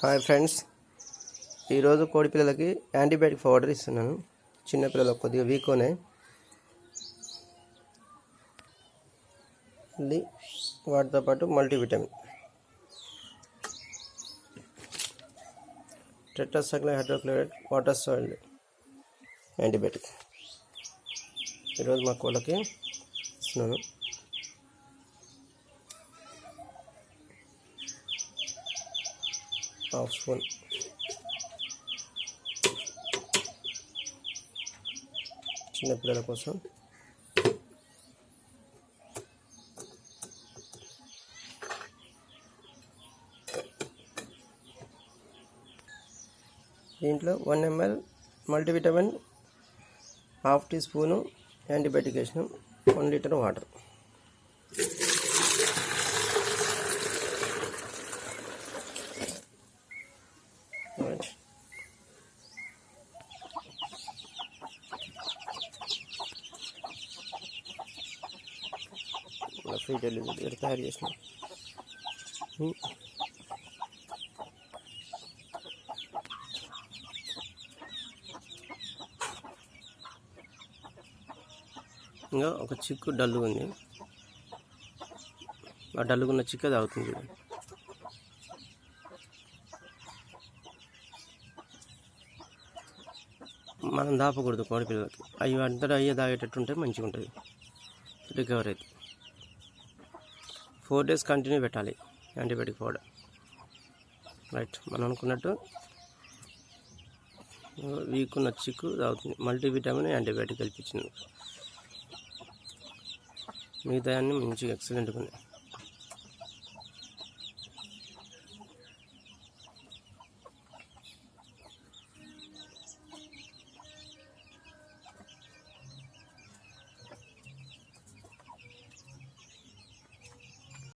Hi friends, ఈరోజు కోడి పిల్లలకి యాంటీబయాటిక్ పౌడర్ ఇస్తున్నాను. చిన్న పిల్లలకు కొద్దిగా వీక్ ఉన్నాయి. ఇది వాటితో పాటు multivitamin tetracycline hydrochloride water salt antibiotic ఈరోజు మా కోళ్ళకి ఇస్తున్నాను. హాఫ్ స్పూన్ చిన్నపిల్లల కోసం. దీంట్లో 1 ml multivitamin, half teaspoon antibiotic వేసినాం, 1 లీటర్ వాటర్. ఫ్రీ డెలివరీ తయారు చేసినాం. ఇంకా ఒక చిక్కు డల్లు ఉంది, ఆ డల్లుగున్న చిక్క తాగుతుంది. మనం దాపకూడదు కోడి పిల్లలకి. అవి అంతటా అయ్యే తాగేటట్టు ఉంటే మంచిగా ఉంటుంది, రికవర్ అయితే. 4 days కంటిన్యూ పెట్టాలి యాంటీబయాటిక్ పౌడర్. రైట్, మనం అనుకున్నట్టు వీక్ ఉన్న చిక్కు తాగుతుంది. మల్టీవిటమిన్ యాంటీబయాటిక్ కల్పించింది. మిగతా అన్నీ మంచిగా ఎక్సలెంట్గా ఉన్నాయి.